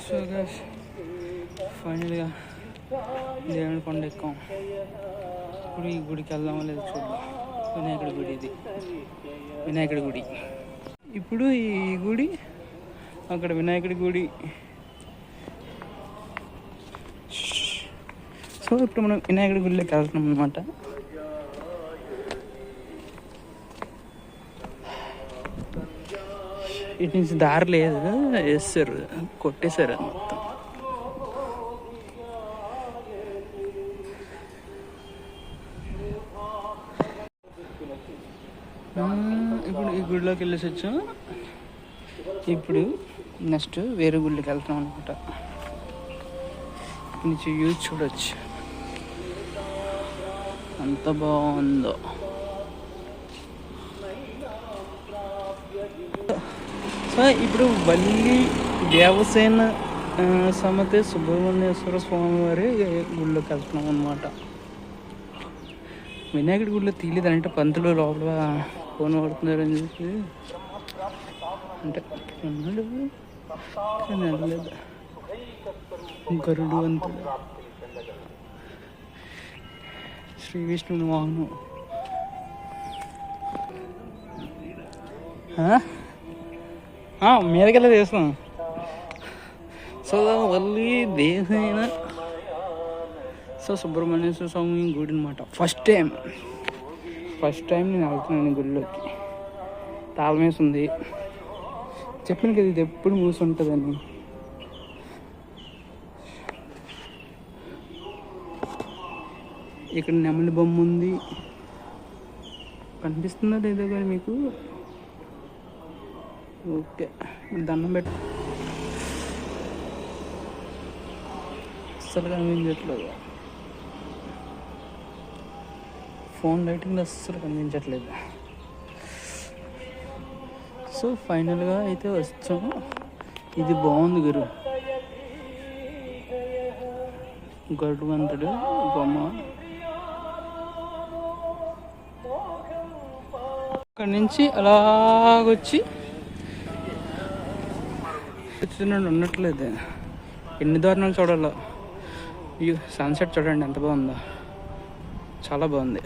So guys ఫైనల్గా దేవుని కొండ ఎక్కాం. ఇప్పుడు ఈ గుడికి వెళ్దామో లేదు చూద్దాం. వినాయకుడి గుడి ఇది, వినాయకుడి గుడి. ఇప్పుడు ఈ గుడి, అక్కడ వినాయకుడి గుడి. సో ఇప్పుడు మనం వినాయకుడి గుడిలోకి వెళ్తున్నాం అనమాట. ఇటు నుంచి దారి లేదు, వేస్తారు, కొట్టేశారు అది మొత్తం. ఇప్పుడు ఈ గుడిలోకి వెళ్ళేసి వచ్చాం. ఇప్పుడు నెక్స్ట్ వేరే గుడిలోకి వెళ్తున్నాం అనమాట. నుంచి యూజ్ చూడొచ్చు, అంత బాగుందో. సో ఇప్పుడు వల్లి దేవసేన సమతే సుబ్రహ్మణ్యేశ్వర స్వామి వారి గుడిలోకి వెళ్తున్నాం అనమాట. వినాయకుడి గుడిలో తీయలేదంటే పంతులు లోపల ఫోన్ పడుతున్నారని చెప్పి అంటే ఉన్నాడు కానీ వెళ్ళలేదు. గరుడు అంత శ్రీ విష్ణుని వాహనం. మీదకెళ్ళి చేస్తాం. సో వల్లి దేవసేన సో సుబ్రహ్మణ్యేశ్వర స్వామి గుడి అనమాట. ఫస్ట్ టైం నేను వెళ్తున్నాను గుడిలోకి. తాళమేసి ఉంది, చెప్పాను కదా ఇది ఎప్పుడు మూసి ఉంటుందని. ఇక్కడ నెమలి బొమ్మ ఉంది, కనిపిస్తుందా లేదో కానీ మీకు. ఓకే, దండం పెట్ట అస్సలు కనిపించట్లేదు. ఫోన్ లైటింగ్ అస్సలు కనిపించట్లేదు. సో ఫైనల్గా అయితే వచ్చాము. ఇది బాగుంది గురు, గరుడవంతుడు బొమ్మ. అక్కడి నుంచి అలాగొచ్చి ఉండట్లేదు. ఎన్ని దారుణాలు చూడాలో. వ్యూ సన్సెట్ చూడండి ఎంత బాగుందో, చాలా బాగుంది.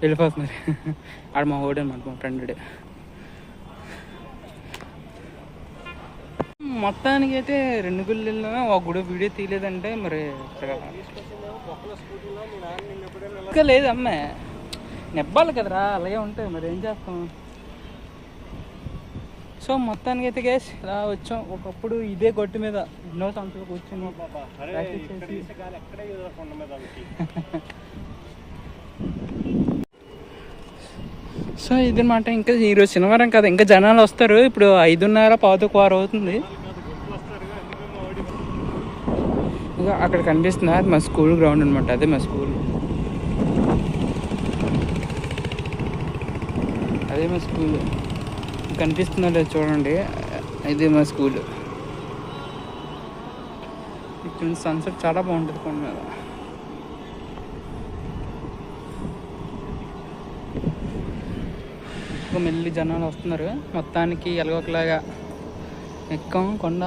వెళ్ళిపోతున్నారు ఆడ మా ఓడే అనమాట, మా ఫ్రెండ్. మొత్తానికి అయితే 2 గుళ్ళు వెళ్ళినా ఒక గుడి వీడియో తీయలేదంటే మరి ఇంకా లేదు. అమ్మాయి నెబ్బాలి కదరా, అలాగే ఉంటాయి మరి ఏం చేస్తాం. సో మొత్తానికి అయితే గ్యాస్ ఇలా వచ్చాం. ఒకప్పుడు ఇదే గొట్టు మీద ఎన్నో సంవత్సరాలు కూర్చుని సో ఇదన్నమాట. ఇంకా ఈరోజు శనివారం కదా, ఇంకా జనాలు వస్తారు. ఇప్పుడు 5:30 6 అవుతుంది. ఇంకా అక్కడ కనిపిస్తుంది, అది మా స్కూల్ గ్రౌండ్ అనమాట. అదే మా స్కూల్, అదే మా స్కూల్. కనిపిస్తుందో లేదు చూడండి, ఇదే మా స్కూల్. ఇక్కడ సన్సెట్ చాలా బాగుంటుంది కొండ మీద. ఇంకా మెల్లి జనాలు వస్తున్నారు. మొత్తానికి ఎలాగోకలాగా ఎక్కాం కొండ.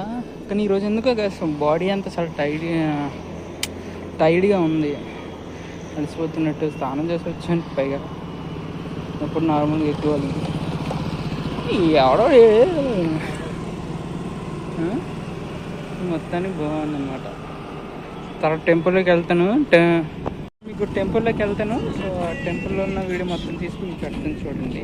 కానీ ఈరోజు ఎందుకో బాడీ అంతా చాలా టైడ్గా ఉంది, అలసిపోతున్నట్టు. స్నానం చేసి వచ్చాను పైగా. ఎప్పుడు నార్మల్గా ఎక్కువ ఎవడో మొత్తానికి బాగుందన్నమాట. తర్వాత టెంపుల్లోకి వెళ్తాను, మీకు టెంపుల్లోకి వెళ్తాను. సో ఆ టెంపుల్లో ఉన్న వీడియో మొత్తం తీసుకుని మీకు పెడతాను చూడండి.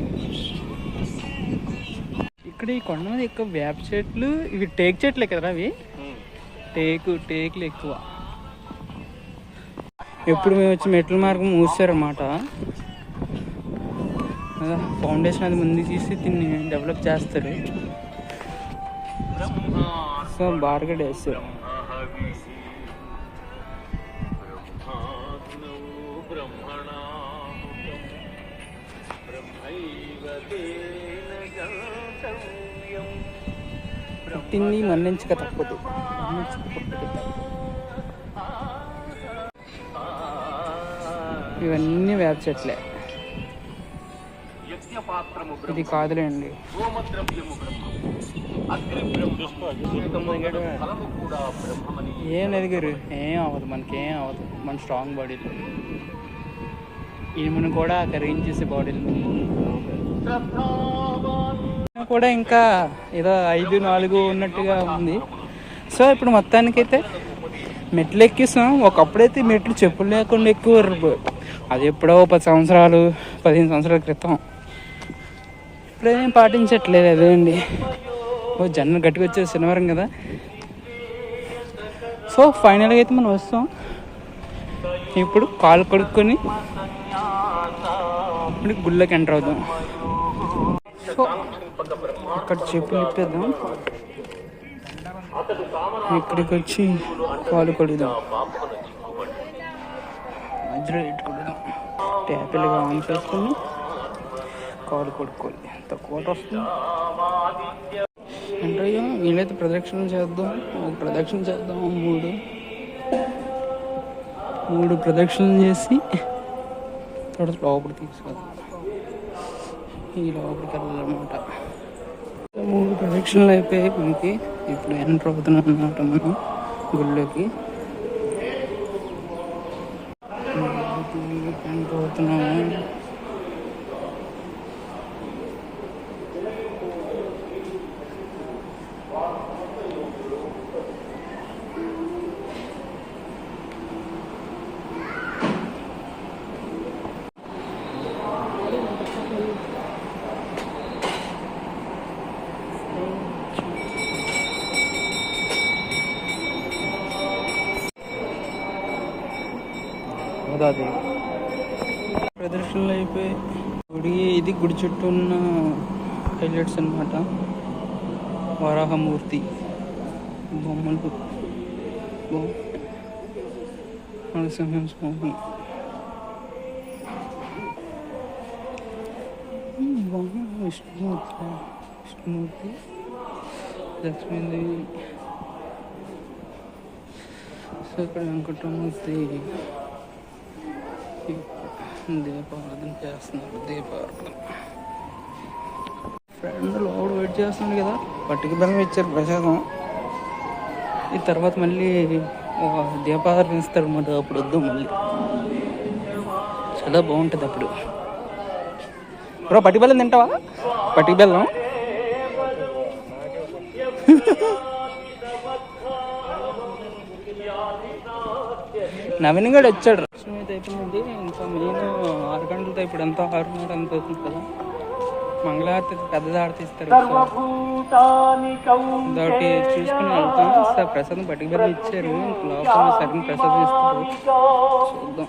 ఇక్కడ ఈ కొండ మీద ఎక్కువ వేప చెట్లు, ఇవి టేకు చెట్లే కదరా. అవి టేకులు ఎక్కువ. ఎప్పుడు మేము వచ్చి మెట్ల మార్గం మూసారన్నమాట. ఫౌండేషన్ అది ముందు తీసి దీన్ని డెవలప్ చేస్తారు. సో బార్గడ్ వేస్తారు. పుట్టింది మన్నించక తప్పదు. ఇవన్నీ వేప చెట్లే. ఇది కాదులేండి, ఏం ఎదిగారు, ఏం అవ్వదు, మనకేం అవ్వదు. మన స్ట్రాంగ్ బాడీలో ఈమెను కూడా కరిగించేసే బాడీలు కూడా ఇంకా ఏదో 5-4 ఉన్నట్టుగా ఉంది. సో ఇప్పుడు మొత్తానికైతే మెట్లు ఎక్కిస్తాం. ఒకప్పుడైతే మెట్లు చెప్పులు లేకుండా ఎక్కువ, అది ఎప్పుడో 10 సంవత్సరాలు 15 సంవత్సరాల క్రితం. ఇప్పుడేం పాటించట్లేదు. అదే అండి, జనం గట్టిగా వచ్చేది శనివారం కదా. సో ఫైనల్గా అయితే మనం వస్తాం. ఇప్పుడు కాలు కడుక్కొని ఇప్పుడు గుళ్ళకి ఎంటర్ అవుదాం. సో అక్కడ చెప్పులు ఇప్పేద్దాం, ఇక్కడికి వచ్చి కాలు కడుగుదాం, మధ్యలో పెట్టుకుందాం. ట్యాపిల్గా ఆన్ చేసుకొని కాలు కొడుకోవాలి. తక్కువ వస్తుంది అంటే వీళ్ళైతే ప్రదక్షిణ చేద్దాం. ప్రదక్షిణ చేద్దాం, 3 ప్రదక్షిణలు చేసి తర్వాత లోపలికి తీసుకెళ్దాం. ఈ లోపలికి వెళ్ళాలన్నమాట. 3 ప్రదక్షిణలు అయిపోయాయి మనకి. ఇప్పుడు ఎంటర్ అవుతున్నాం అన్నమాట మనం గుళ్ళోకి. ఎంటర్ అవుతున్నాము. ప్రదర్శనలు అయిపోయి ఇది గుడి చుట్టూ ఉన్న హైలైట్స్ అన్నమాట. వరాహమూర్తి బొమ్మలు, నరసింహ స్వామి, విష్ణుమూర్తి, లక్ష్మీదేవి, ఇక్కడ వెంకటమూర్తి దీపారాధన చేస్తున్నారు. దీపారాధన ఫ్రెండ్ లోపల వెయిట్ చేస్తున్నాడు కదా, పట్టుకు బెల్లం ఇచ్చారు ప్రసాదం. ఈ తర్వాత మళ్ళీ దీపారాధన ఇస్తారు అన్నమాట. అప్పుడు వద్దు, మళ్ళీ చాలా బాగుంటుంది అప్పుడు. బ్రో పట్టుకు బెల్లం తింటావా? పట్టుకు బెల్లం నవీన్ గడు వచ్చాడు. అయితే అయిపోయింది. ఇంకా మెయిన్ 6 గంటలతో ఇప్పుడు ఎంత 6:30 అంత అవుతుంది కదా. మంగళహారతి పెద్దది ఆరతి ఇస్తారు. అదొకటి చూసుకుని వెళ్తాం. సార్ ప్రసాదం పట్టుకు బెల్లం ఇచ్చారు. లోపల సరిగ్గా ప్రసాదం ఇస్తారు. చూద్దాం,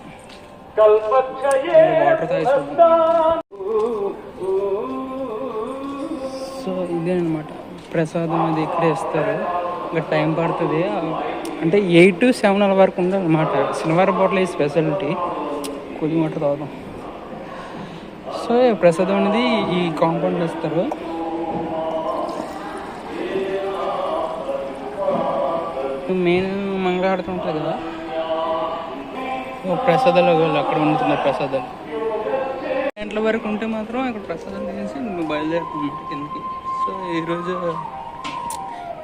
వాటర్ తాగి చూద్దాం. సో ఇదే అనమాట ప్రసాదం, అది ఇక్కడే ఇస్తారు. ఇంకా టైం పడుతుంది. అంటే 8 to 7 వరకు ఉందన్నమాట. శనివారం పూటలో ఈ స్పెషాలిటీ కూలింగ్ వాటర్ తాగుదాం. సో ప్రసాదం అనేది ఈ కాంపౌండ్లో ఇస్తారు. మెయిన్ మంగళహారతి ఉంటుంది కదా, ప్రసాదాలు అక్కడ ఉంటున్నారు. ప్రసాదాలు గంటల వరకు ఉంటే మాత్రం ఇక్కడ ప్రసాదం తినేసి నువ్వు బయలుదేరుతాం కిందకి. సో ఈరోజు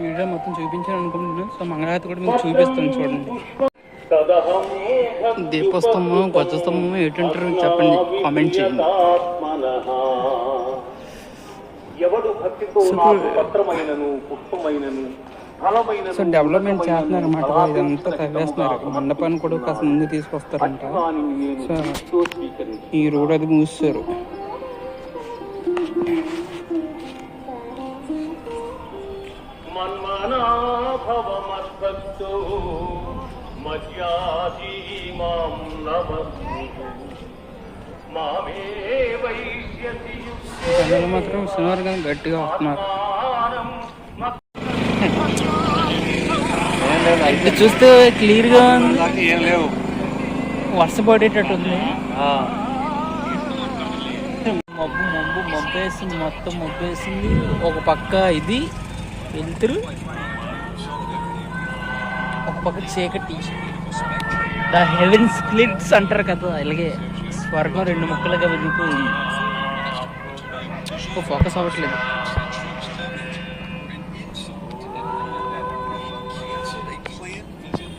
వీడియో మొత్తం చూపించాను అనుకుంటున్నాను. సో మంగళహారతి కూడా మీకు చూపిస్తాను, చూడండి. దీపోత్సవము, ధ్వజస్తంభము ఏంటంటారు చెప్పండి, కామెంట్ చేయండి. సో డెవలప్మెంట్ చేస్తున్నారు అన్నమాట. ఇదంతా తవ్వేస్తున్నారు. మండపాన్ని కూడా కాస్త ముందు తీసుకొస్తారంట. సో ఈ రోడ్ అది మూస్తారు. జనాలు మాత్రం శనివారం గట్టిగా వస్తున్నారు. ఇది చూస్తే క్లియర్గా వర్షం పడేటట్టుంది. మబ్బు వేసింది, మొత్తం మబ్బు వేసింది. ఒక పక్క ఇది వెళ్తురు, ఒక పక్క చీకటి. ద హెవెన్ స్ప్లిట్స్ అంటారు కదా, అలాగే స్వర్గం 2 ముక్కలుగా వెళ్ళిపోయి ఫోకస్ అవ్వట్లేదు.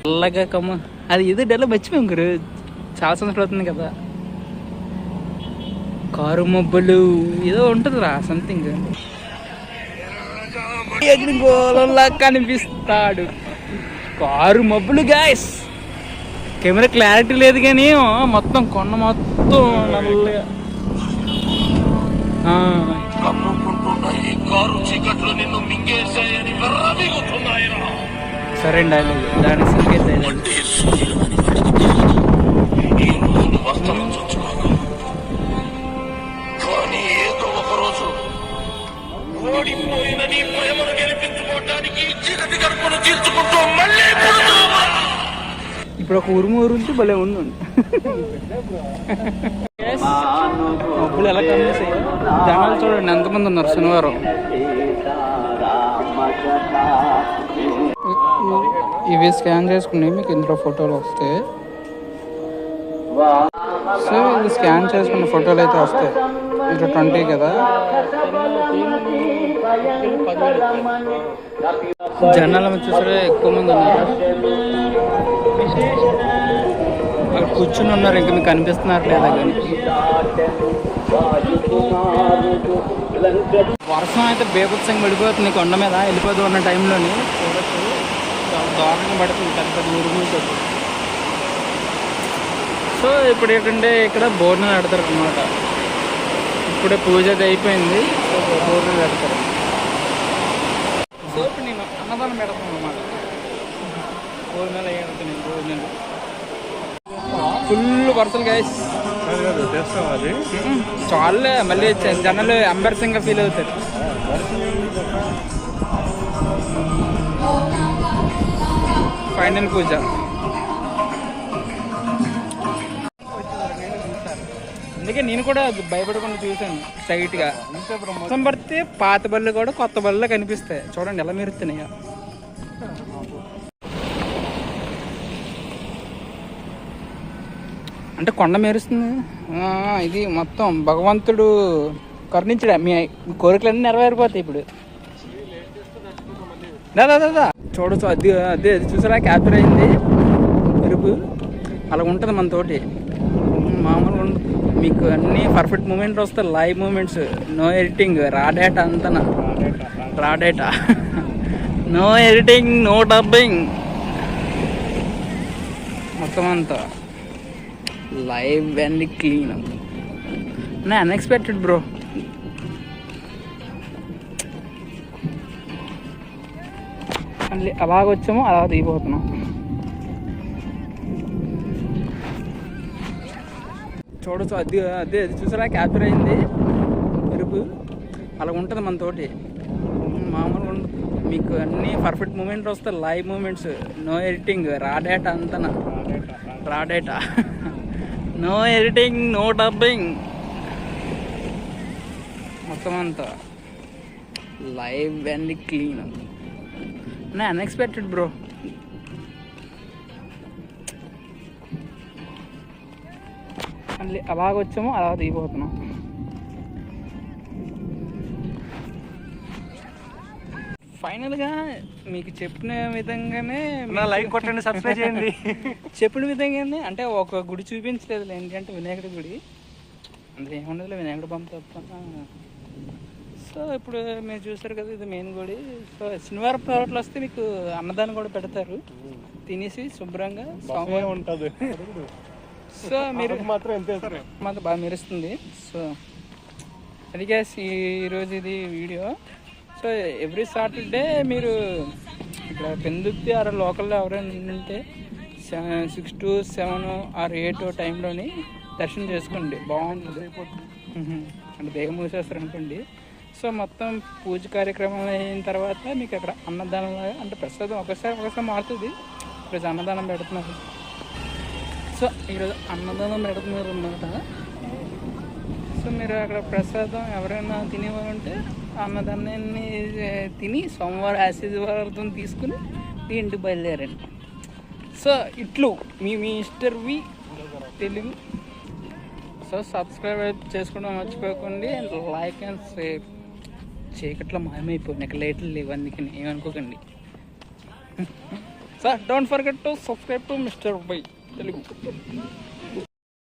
అలాగా కమ్మ అది ఏదో డైలాగ్ మర్చిపోయాం గురు, చాలా సంవత్సరాలు అవుతుంది కదా. కారు మబ్బులు ఏదో ఉంటుందిరా సంథింగ్, గోళంలా కనిపిస్తాడు. కారు మబ్బులు గాయస్. కెమెరా క్లారిటీ లేదు కానీ మొత్తం కొండ మొత్తం నల్లగా. సరే డైలాగ్, దానికి సంకేత డైలాగ్. ఇప్పుడు ఒక ఉరుము ఊరుంటే భలే ఉంది. మబ్బులు ఎలా కనిపిస్తాయి, జనాలు చూడండి ఎంతమంది ఉన్నారు శనివారం. ఇవి స్కాన్ చేసుకుని మీకు ఇందులో ఫోటోలు వస్తాయి. సో ఇది స్కాన్ చేసుకున్న ఫోటోలు అయితే వస్తాయి. ఇంకా 20 కదా. జనాల చూసారా ఎక్కువ మంది ఉన్నారు, అక్కడ కూర్చుని ఉన్నారు. ఇంకా మీకు కనిపిస్తున్నారు లేదా కానీ. వర్షం అయితే బేభత్సంగా పడిపోతుంది కొండ మీద, వెళ్ళిపోతూ ఉన్న టైంలోని చూడొచ్చు. చాలా దారుణంగా పడుతుంది, పెద్ద పెద్ద ఉరుములతో. సో ఇప్పుడు ఏంటంటే ఇక్కడ బోర్డుని పెడతారు అన్నమాట. ఇప్పుడే పూజ అది అయిపోయింది, సో బోర్డుని పెడతారు. సో ఇప్పుడు నేను అన్నదానం పెడతాను అన్నమాట. భోజనాలు అయ్యి భోజనాలు ఫుల్ పర్సల్ గైస్. చాలే మళ్ళీ జనాలు ఎంబారసింగ్గా ఫీల్ అవుతారు. ఫైనల్ పూజ. అందుకే నేను కూడా భయపడకుండా చూశాను స్ట్రైట్గా. మొత్తం పడితే పాత బళ్ళు కూడా కొత్త బళ్ళు కనిపిస్తాయి. చూడండి ఎలా మెరుస్తున్నాయో. అంటే కొండ మెరుస్తుంది. ఇది మొత్తం భగవంతుడు కరుణించడా, మీ కోరికలన్నీ నెరవేరిపోతాయి ఇప్పుడు. దాదా చూడచ్చు, అది అదే చూసారా క్యాప్చర్ అయింది మెరుపు. అలా ఉంటుంది మనతోటి, మామూలుగా ఉండదు. మీకు అన్నీ పర్ఫెక్ట్ మూమెంట్స్ వస్తాయి, live moments, no editing, raw data అంతనా, raw data, no editing, no dubbing, మొత్తం అంతా లైవ్ అండ్ క్లీన్. నా అన్ఎక్స్పెక్టెడ్ బ్రో. మళ్ళీ అలాగ వచ్చామో అలా దిగిపోతున్నాం. చూడచ్చు, అది అదే చూసారా క్యాప్చర్ అయింది మెరుపు. అలా ఉంటుంది మనతోటి, మామూలుగా ఉండదు. మీకు అన్నీ పర్ఫెక్ట్ మూమెంట్స్ వస్తాయి, live moments, no editing, raw data అంతనా, raw data, no editing, no dubbing, మొత్తం అంతా లైవ్ అండ్ క్లీన్. నా అన్ఎక్స్పెక్టెడ్ బ్రో. మళ్ళీ అలాగ వచ్చామో అలా దిగిపోతున్నాం. ఫైనల్గా మీకు చెప్పిన విధంగానే లైక్ కొట్టండి, సబ్స్క్రైబ్ చేయండి. చెప్పిన విధంగానే అంటే ఒక గుడి చూపించలేదు ఏంటంటే వినాయకుడి గుడి. అందులో ఏముండదులే, వినాయకుడు పంపుతా. సో ఇప్పుడు మీరు చూసారు కదా, ఇది మెయిన్ గుడి. సో శనివారం ప్రోట్లు వస్తే మీకు అన్నదానం కూడా పెడతారు, తినేసి శుభ్రంగా స్వామి ఉంటుంది. సో మీరు మాత్రం మాకు బాగా మెరుస్తుంది. సో అది గ్యాస్ ఈరోజు ఇది వీడియో. సో ఎవ్రీ సాటర్డే మీరు ఇక్కడ పెందుర్తి ఆర్ లోకల్లో ఎవరైనా ఉంటే 6 to 7 or 8 టైంలోని దర్శనం చేసుకోండి, బాగుంటుంది. అంటే దేహం మూసేస్తారు అనుకోండి. సో మొత్తం పూజ కార్యక్రమాలు అయిన తర్వాత మీకు అక్కడ అన్నదానం అంటే ప్రసాదం ఒకసారి మారుతుంది. ఈరోజు అన్నదానం పెడుతున్నారు. సో ఈరోజు అన్నదానం పెడుతున్నారు అన్నమాట. సో మీరు అక్కడ ప్రసాదం ఎవరైనా తినేవారంటే అన్నదానాన్ని తిని సోమవారం ఆశీర్వాదం తీసుకుని మీ ఇంటికి బయలుదేరండి. సో ఇట్లు మీ మిస్టర్ వి తెలుగు. సో సబ్స్క్రైబ్ చేసుకోవడం మర్చిపోకండి. Like and share. చీకట్లో మాయమైపోయింది, ఇక్కడ లైట్లు లేవు, అందుకని ఏమనుకోకండి. Sir don't forget to subscribe to mister by Telugu.